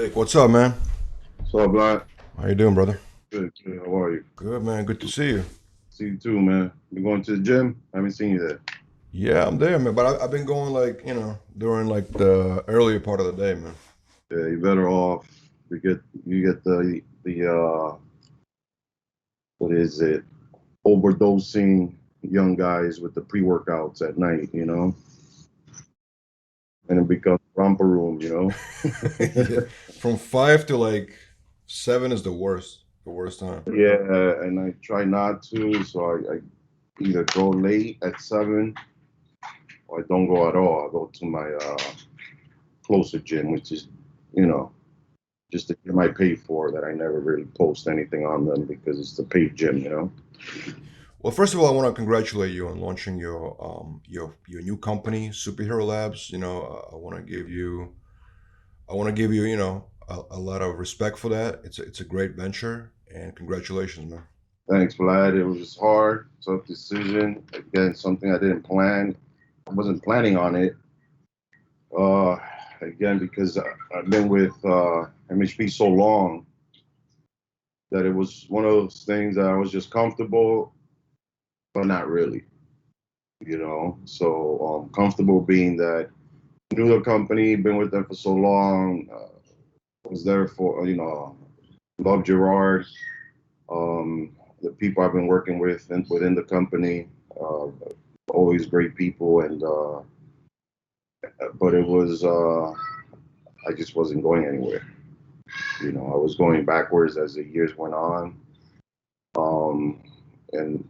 Jake, what's up, man? So, Blind, How you doing, brother? good, good. How are you? Good, man. Good to see you. See you too, man. You going to the gym? I haven't seen you there. Yeah, I'm there, man. But I've been going like during like the earlier part of the day, man. Yeah, you better off. You get the what is it? Overdosing young guys with the pre-workouts at night, and it becomes romper room, Yeah, from 5 to like 7 is the worst time. Yeah, and I try not to, so I either go late at 7 or I don't go at all. I go to my closer gym, which is, you know, just the gym I pay for that I never really post anything on them because it's the paid gym. Well, first of all, I want to congratulate you on launching your new company, SuperHero Labs. I want to give you a lot of respect for that. It's a great venture, and congratulations, man. Thanks, Vlad. It was hard, tough decision. Again, something I didn't plan. I wasn't planning on it. Uh, Again, because I've been with MHP so long that it was one of those things that I was just comfortable, but not really. So comfortable being that knew the company, been with them for so long, was there for, love Gerard, the people I've been working with and within the company, uh, always great people, and but it was I just wasn't going anywhere. I was going backwards as the years went on, um, and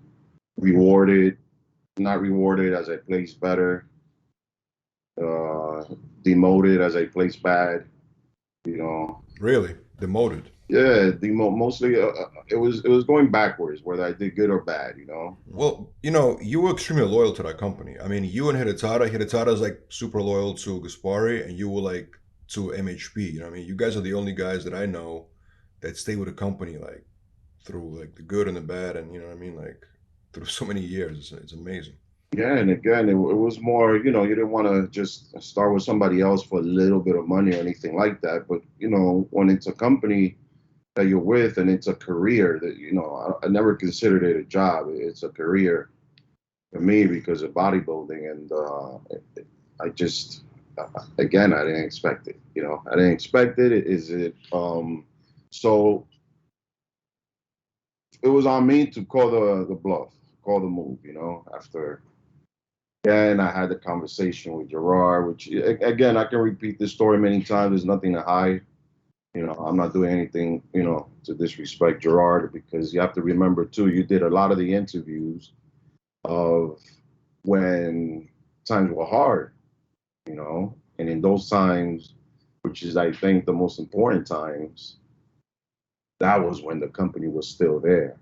rewarded, not rewarded as I placed better, uh, demoted as I placed bad. You know, Really, demoted. yeah, mostly it was going backwards, whether I did good or bad. Well, you were extremely loyal to that company. I mean, you and Hidetada is like super loyal to Gaspari, and you were like to MHP. I mean, you guys are the only guys that I know that stay with a company like through like the good and the bad, and you know what I mean, like through so many years. It's amazing. Yeah, and again, it was more, you didn't want to just start with somebody else for a little bit of money or anything like that. But, when it's a company that you're with and it's a career that, I never considered it a job. It's a career for me because of bodybuilding. And I just, again, I didn't expect it. I didn't expect it. Is it, so it was on me to call the bluff, call the move, after. And I had the conversation with Gerard, which again I can repeat this story many times. There's nothing to hide. I'm not doing anything, to disrespect Gerard because you have to remember too. You did a lot of the interviews of when times were hard, and in those times, which is I think the most important times, that was when the company was still there,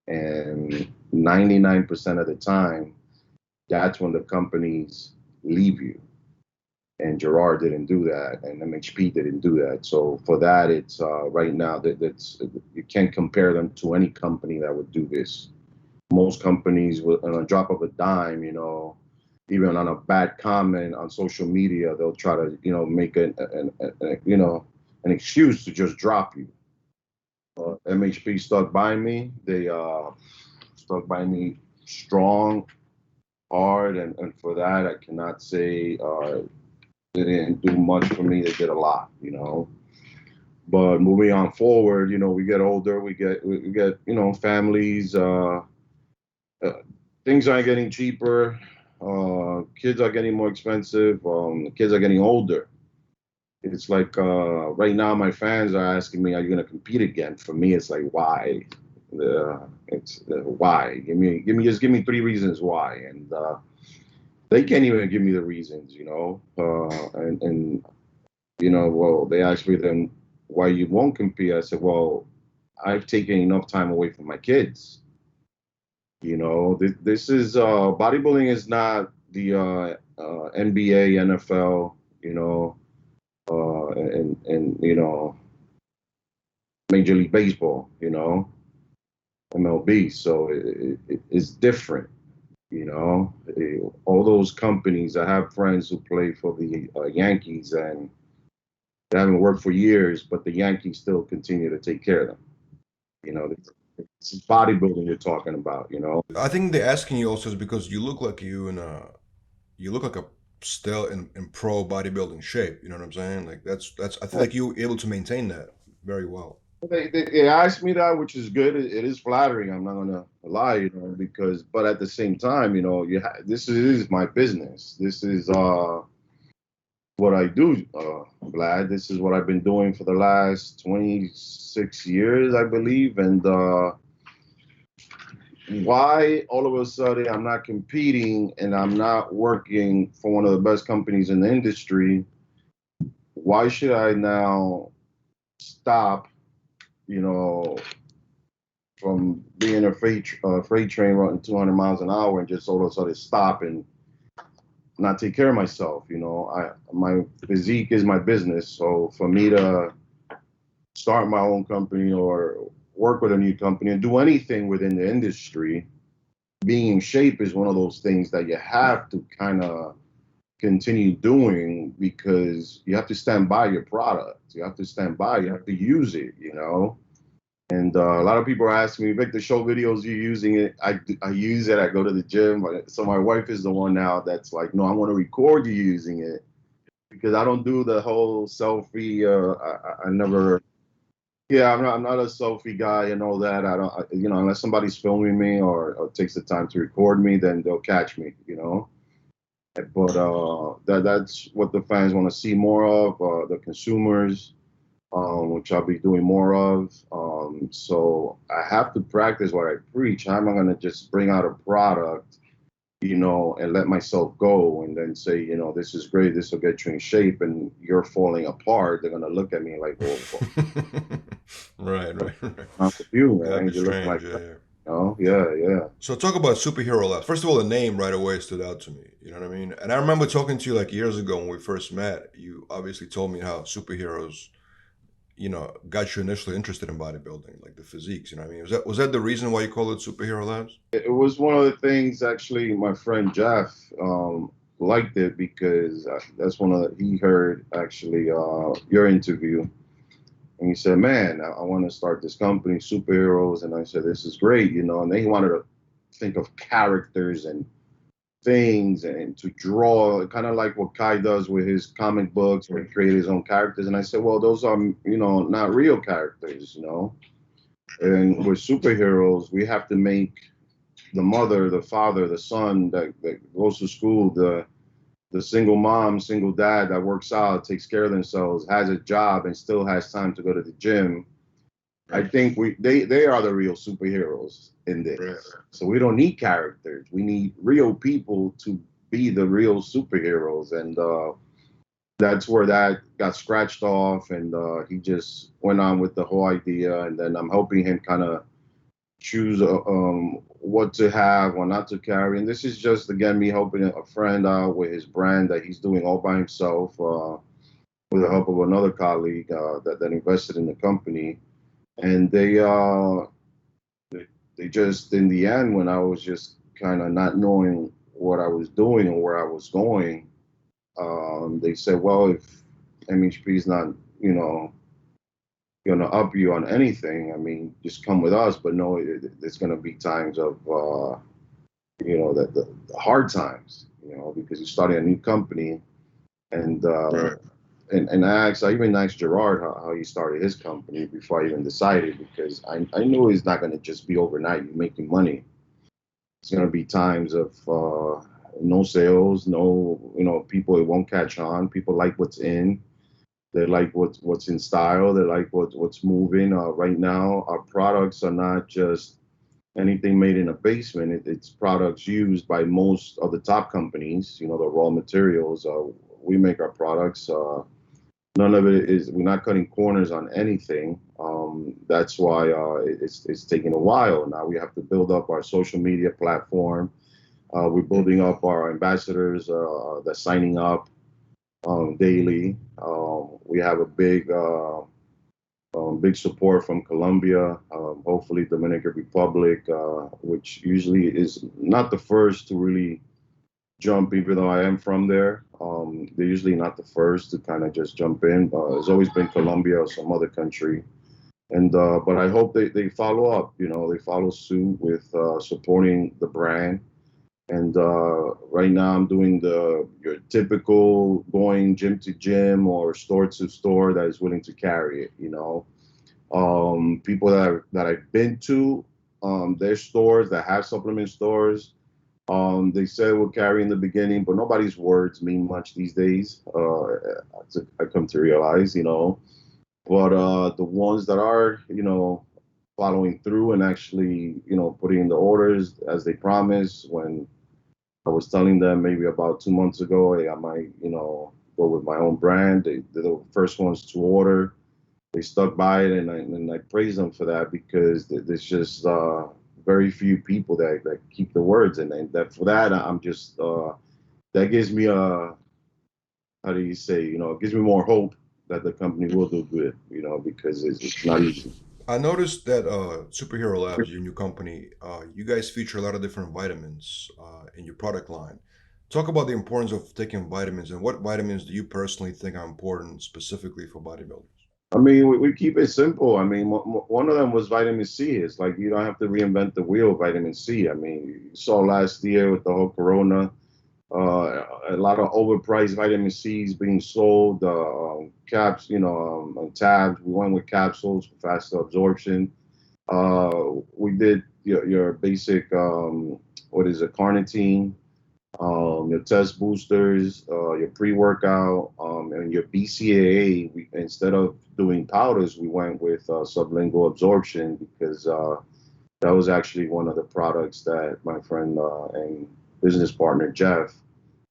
and 99% of the time, that's when the companies leave you. And Gerard didn't do that, and MHP didn't do that. So for that, it's right now that's you can't compare them to any company that would do this. Most companies, on a drop of a dime, even on a bad comment on social media, they'll try to make an excuse to just drop you. MHP stuck by me. They stuck by me strong, hard, and for that, I cannot say they didn't do much for me. They did a lot. But moving on forward, we get older, we get families. Uh, Things aren't getting cheaper. Kids are getting more expensive. Kids are getting older. It's like right now, my fans are asking me, "Are you going to compete again?" For me, it's like, why? It's why? Just give me three reasons why, and they can't even give me the reasons. And well, they asked me then why you won't compete. I said, well, I've taken enough time away from my kids. This is bodybuilding is not the NBA, NFL, and Major League Baseball, MLB. So it's different. All those companies. I have friends who play for the Yankees, and They haven't worked for years, but the Yankees still continue to take care of them. You know, it's bodybuilding you're talking about. You know, I think they're asking you also is because you look like you look like a still in pro bodybuilding shape. You know what I'm saying? Like that's I feel like you able to maintain that very well. they asked me that, which is good. It is flattering. I'm not gonna lie, you know, because but at the same time, you know, this is my business. This is what I do, Vlad. This is what I've been doing for the last 26 years, I believe. And why all of a sudden I'm not competing and I'm not working for one of the best companies in the industry? Why should I now stop, you know, from being a freight train running 200 miles an hour and just all of a sudden stop and not take care of myself? You know, my physique is my business. So for me to start my own company or work with a new company and do anything within the industry, being in shape is one of those things that you have to kind of continue doing because you have to stand by your product. You have to stand by, you have to use it, you know? And a lot of people are asking me, Victor, show videos you using it. I use it. I go to the gym. So my wife is the one now that's like, no, I want to record you using it because I don't do the whole selfie. I never. Yeah, I'm not a selfie guy and all that. I don't. You know, unless somebody's filming me or takes the time to record me, then they'll catch me. You know. But that's what the fans want to see more of. The consumers. Which I'll be doing more of. So I have to practice what I preach. How am I going to just bring out a product, you know, and let myself go and then say, you know, this is great, this will get you in shape, and you're falling apart? They're going to look at me like, well, Right. not with you, That'd man. be You're looking strange. like, Yeah, yeah. oh, yeah, yeah. So talk about SuperHero Labz. First of all, the name right away stood out to me. You know what I mean? And I remember talking to you like years ago when we first met. You obviously told me how superheroes, got you initially interested in bodybuilding, like the physiques. You know what I mean? Was that the reason why you call it SuperHero Labs? It was one of the things, actually, my friend Jeff liked it because that's one of he heard, actually, your interview. And he said, man, I want to start this company, Superheroes. And I said, this is great, you know. And then he wanted to think of characters and things and to draw, kind of like what Kai does with his comic books, where he created his own characters. And I said, well, those are, you know, not real characters, you know. And with superheroes, we have to make the mother, the father, the son that goes to school, the single mom, single dad that works out, takes care of themselves, has a job, and still has time to go to the gym. I think they are the real superheroes in this. Right. So we don't need characters. We need real people to be the real superheroes. And that's where that got scratched off. And he just went on with the whole idea. And then I'm helping him kind of choose what to have or not to carry. And this is just, again, me helping a friend out with his brand that he's doing all by himself with the help of another colleague that invested in the company. And they just, in the end, when I was just kind of not knowing what I was doing and where I was going, they said, well, if MHP is not, you know, going to up you on anything, I mean, just come with us. But no, it's going to be times of, you know, the hard times, you know, because you're starting a new company. And right. And I even asked Gerard how he started his company before I even decided, because I knew it's not going to just be overnight you making money. It's going to be times of no sales, no, you know, people, it won't catch on. People like what's in. They like what's in style. They like what's moving. Right now, our products are not just anything made in a basement. It's products used by most of the top companies. You know, the raw materials. We make our products. None of it is. We're not cutting corners on anything. That's why it's taking a while. Now we have to build up our social media platform. We're building up our ambassadors. They're signing up daily. We have a big support from Colombia, hopefully Dominican Republic, which usually is not the first to really jump, even though I am from there. They're usually not the first to kind of just jump in. It's always been Colombia or some other country. And but I hope they follow up. You know, they follow suit with supporting the brand. And right now, I'm doing the your typical going gym to gym or store to store that is willing to carry it. You know, people that I've been to their stores that have supplement stores. They said we'll carry in the beginning, but nobody's words mean much these days. I come to realize, you know. But the ones that are, you know, following through and actually, you know, putting in the orders as they promised. When I was telling them maybe about 2 months ago, hey, I might, you know, go with my own brand. They're the first ones to order. They stuck by it, and I praise them for that because there's just very few people that keep the words, and that for that I'm just that gives me a, how do you say, you know, it gives me more hope that the company will do good, you know, because it's not easy. I noticed that SuperHero Labz, your new company, you guys feature a lot of different vitamins in your product line. Talk about the importance of taking vitamins and what vitamins do you personally think are important specifically for bodybuilders? I mean, we keep it simple. I mean, one of them was vitamin C. It's like you don't have to reinvent the wheel, vitamin C. I mean, you saw last year with the whole corona, a lot of overpriced vitamin C's being sold, caps, you know, tabs. We went with capsules for faster absorption. We did your basic, what is it, carnitine, your test boosters, your pre-workout, and your BCAA. Instead of doing powders, we went with sublingual absorption because that was actually one of the products that my friend and business partner Jeff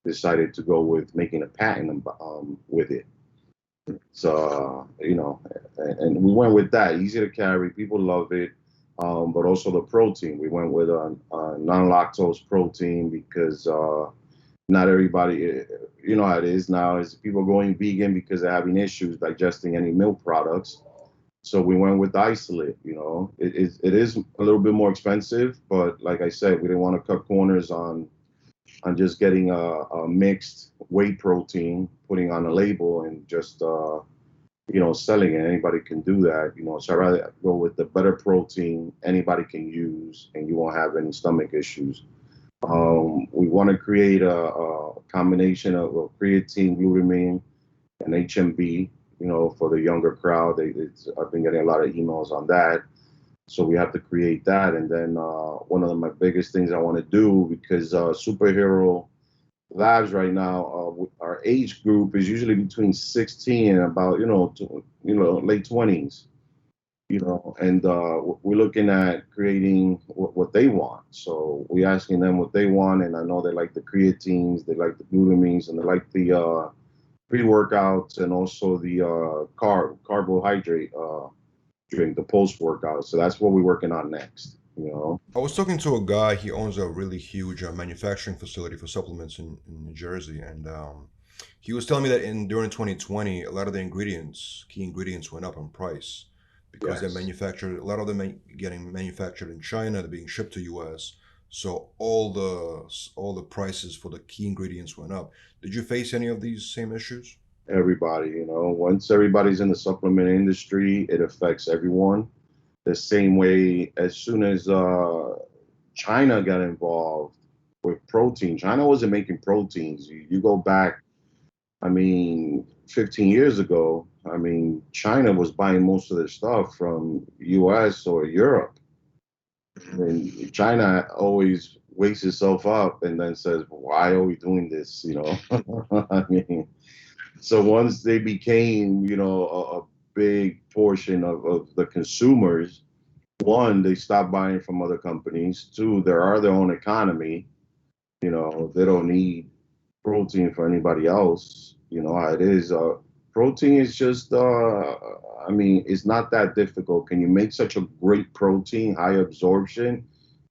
decided to go with, making a patent with it. So you know, and we went with that. Easy to carry, people love it. But also the protein. We went with a non-lactose protein because not everybody, you know how it is now, is people going vegan because they're having issues digesting any milk products. So we went with isolate. You know, it is a little bit more expensive, but like I said, we didn't want to cut corners on just getting a mixed whey protein, putting on a label, and just you know, selling it. Anybody can do that. You know, so I rather go with the better protein anybody can use, and you won't have any stomach issues. We want to create a combination of creatine, glutamine, and HMB. You know, for the younger crowd, I've been getting a lot of emails on that. So we have to create that, and then one of my biggest things I want to do, because Superhero Labz right now, our age group is usually between 16 and about, you know, late 20s, you know, and we're looking at creating what they want. So we're asking them what they want, and I know they like the creatines, they like the glutamines, and they like the pre-workouts, and also the carbohydrate drink, the post-workout. So that's what we're working on next, you know. I was talking to a guy, he owns a really huge manufacturing facility for supplements in New Jersey, and he was telling me that in during 2020, a lot of the ingredients, key ingredients, went up in price because they're Yes. manufactured. A lot of them getting manufactured in China, they're being shipped to U.S. So all the prices for the key ingredients went up. Did you face any of these same issues? Everybody, you know, once everybody's in the supplement industry, it affects everyone the same way. As soon as China got involved with protein, China wasn't making proteins. You go back, I mean, 15 years ago, I mean, China was buying most of their stuff from US or Europe. And China always wakes itself up and then says, why are we doing this? You know, I mean, so once they became, you know, a big portion of the consumers, one, they stopped buying from other companies. Two, they are their own economy. You know, they don't need protein for anybody else. You know how it is. Protein is just, I mean, it's not that difficult. Can you make such a great protein, high absorption?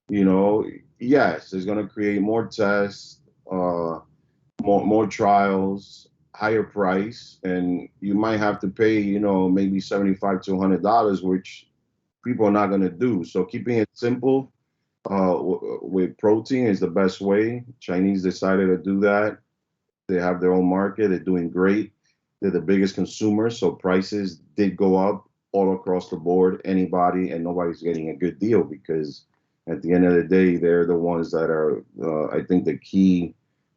You know, yes, it's going to create more tests, more trials, higher price, and you might have to pay, you know, maybe 75 to $100, which people are not going to do. So keeping it simple with protein is the best way. Chinese decided to do that. They have their own market. They're doing great. They're the biggest consumer, so prices did go up all across the board. Anybody and nobody's getting a good deal because at the end of the day, they're the ones that are, I think, the key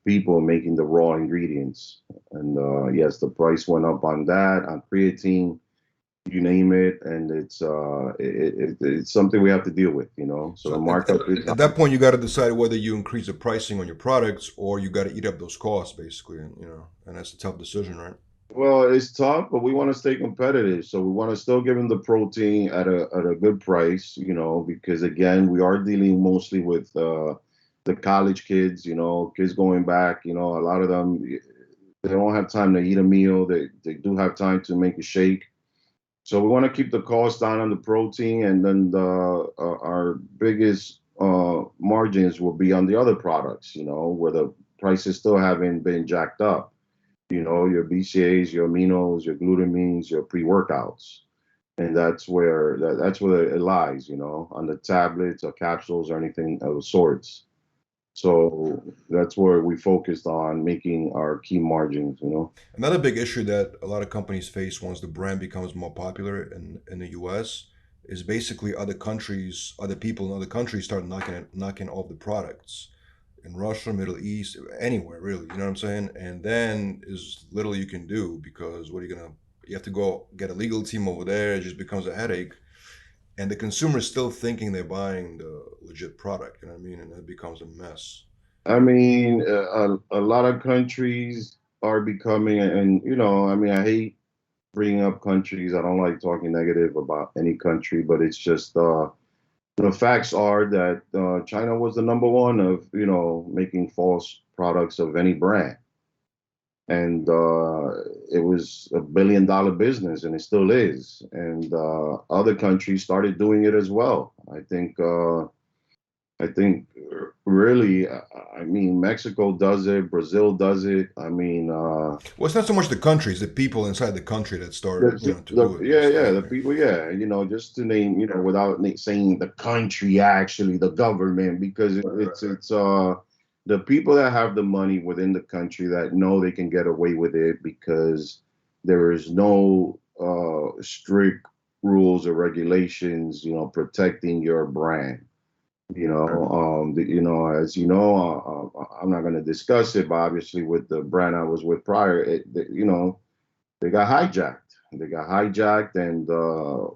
people making the raw ingredients. And yes, the price went up on that, on creatine, you name it, and it's something we have to deal with, you know. So the So markup is at that point, you got to decide whether you increase the pricing on your products or you got to eat up those costs, basically. And and that's a tough decision, right? well, it's tough, but we want to stay competitive. So we want to still give them the protein at a good price, you know, because again, we are dealing mostly with the college kids, you know, kids going back, you know, a lot of them they don't have time to eat a meal. They do have time to make a shake. So we want to keep the cost down on the protein, and then our biggest margins will be on the other products, you know, where the prices still haven't been jacked up. You know, your BCAAs, your aminos, your glutamines, your pre-workouts. And that's where it lies, you know, on the tablets or capsules or anything of the sorts. So that's where we focused on making our key margins, you know. Another big issue that a lot of companies face once the brand becomes more popular in the US is basically other people in other countries start knocking off the products in Russia, Middle East, anywhere really. You know what I'm saying? And then is little you can do because what are you gonna? You have to go get a legal team over there. It just becomes a headache, and the consumer is still thinking they're buying the legit product. You know what I mean? And it becomes a mess. I mean, a lot of countries are becoming, and you know, I mean, I hate bringing up countries. I don't like talking negative about any country, but it's just the facts are that China was the number one of, you know, making false products of any brand. And it was a $1 billion business, and it still is. And other countries started doing it as well. I think really, I mean, Mexico does it, Brazil does it. I mean, Well, it's not so much the countries, the people inside the country that start, to the do it yeah, basically. yeah, the people, yeah, you know, just to name, you know, without saying the country, actually, the government, because it's the people that have the money within the country that know they can get away with it because there is no strict rules or regulations, you know, protecting your brand. You know, as you know, I'm not going to discuss it, but obviously with the brand I was with prior, you know, they got hijacked. They got hijacked, and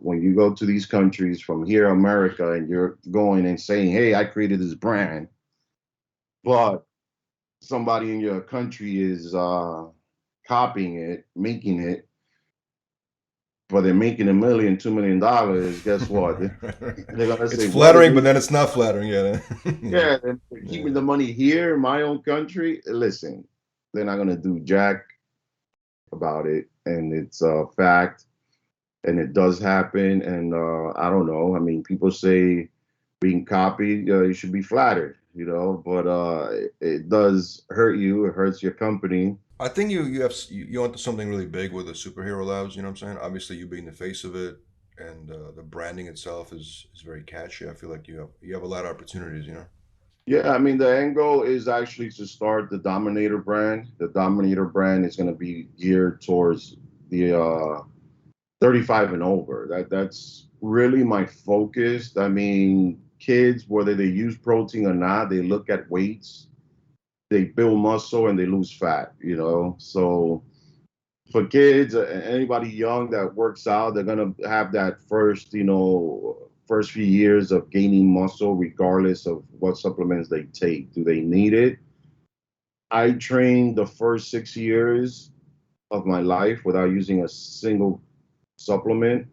when you go to these countries from here, America, and you're going and saying, "Hey, I created this brand," but somebody in your country is copying it, making it, but they're making $1 million, $2 million. Guess what? They're gonna It's say, "What are flattering, but they?" then it's not flattering. Yeah, yeah, Yeah, and they're yeah. keeping the money here in my own country. Listen, they're not gonna do jack about it, and it's a fact, and it does happen. And I don't know. I mean, people say being copied, you should be flattered, you know, but it does hurt you. It hurts your company. I think you onto something really big with the superhero labs. You know what I'm saying? Obviously, you being the face of it, and the branding itself is very catchy. I feel like you have a lot of opportunities. Yeah, I mean, the end goal is actually to start the Dominator brand. The Dominator brand is going to be geared towards the 35 and over. That's really my focus. I mean, kids, whether they use protein or not, they look at weights, they build muscle, and they lose fat. You know, so for kids, anybody young that works out, they're gonna have that first, you know, first few years of gaining muscle, regardless of what supplements they take. Do they need it? I trained the first 6 years of my life without using a single supplement,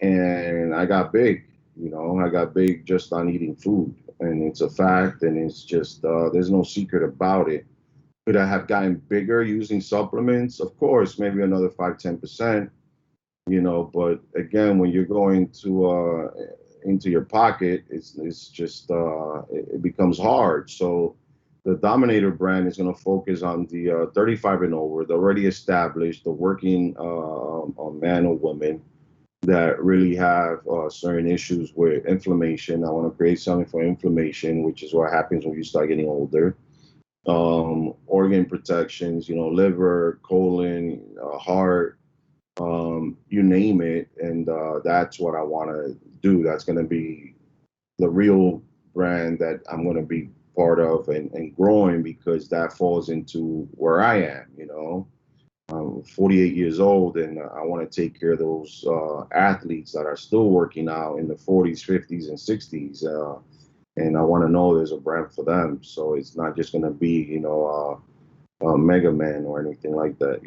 and I got big. You know, I got big just on eating food, and it's a fact, and it's just there's no secret about it. Could I have gotten bigger using supplements? Of course, maybe another 5-10%. You know, but again, when you're going to into your pocket, it's just it becomes hard. So the Dominator brand is going to focus on the 35 and over, the already established, the working man or woman that really have certain issues with inflammation. I want to create something for inflammation, which is what happens when you start getting older. organ protections, liver, colon, heart, you name it. And that's what I want to do. That's going to be the real brand that I'm going to be part of and growing, because that falls into where I am. I'm 48 years old, and I want to take care of those athletes that are still working out in the 40s, 50s, and 60s. And I want to know there's a brand for them. So it's not just going to be, Mega Man or anything like that.